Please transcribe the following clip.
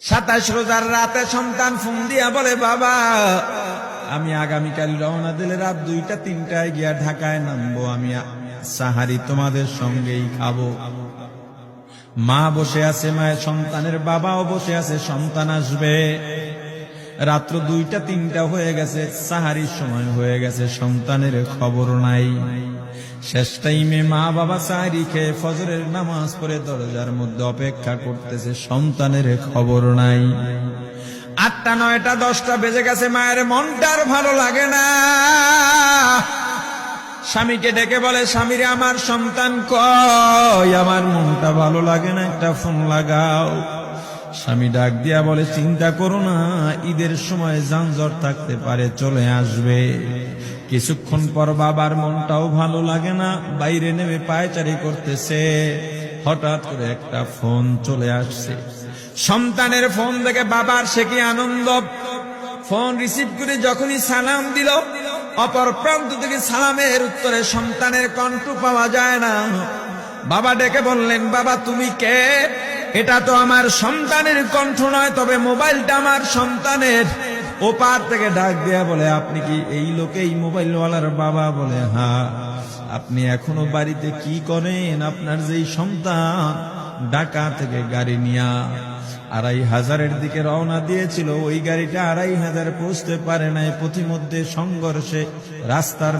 27 রোজার রাতে সন্তান ফোন দিয়া বলে, বাবা আমি আগামীকাল রওনা দিলে রাত 2টা-3টায় গিয়া ঢাকায় নামবো, আমি সাহারি তোমাদের সঙ্গেই খাবো। মা বসে আছে, মায়ের সন্তানের বাবাও বসে আছে, সন্তান আসবে। রাত্র 2টা-3টা হয়ে গেছে, সাহারির সময় হয়ে গেছে, সন্তানের খবর নাই। শেষ টাইমে মা বাবা সাহারি খেয়ে ফজরের নামাজ পড়ে দরজার মধ্যে অপেক্ষা করতেছে, সন্তানের খবর নাই। 8টা, 9টা, 10টা বেজে গেছে, মায়ের মনটার ভালো লাগে না। স্বামীকে ডেকে বলে, স্বামীরে আমার সন্তান কই, আমার মনটা ভালো লাগে না, একটা ফোন লাগাও। স্বামী ডাক দিয়া বলে, চিন্তা করো না, ঈদের সময় যানজট থাকতে পারে, চলে আসবে। কিছুক্ষণ পর বাবার মনটাও ভালো লাগে না, বাইরে নেমে পায়চারি করতেছে। হঠাৎ করে একটা ফোন চলে আসছে। সন্তানের ফোন দেখে বাবার সে কি আনন্দ। ফোন রিসিভ করে যখনই সালাম দিল, অপর প্রান্ত থেকে সালামের উত্তরে সন্তানের কণ্ঠ পাওয়া যায় না। বাবা ডেকে বললেন, বাবা তুমি কে? এটা তো আমার সন্তানের কণ্ঠ নয়, তবে মোবাইলটা আমার সন্তানের। ওপার থেকে ডাক দেয়া বলে, আপনি কি এই লোকেই মোবাইলওয়ালার বাবা? বলে, হ্যাঁ। আপনি এখনো বাড়িতে কি করেন? আপনার যেই সন্তান ঢাকা থেকে গাড়ি নিয়া 2500-এর দিকে রওনা দিয়েছিল, ওই গাড়িটা 2500 পৌঁছতে পারে নাই, পথিমধ্যে সংঘর্ষে রাস্তার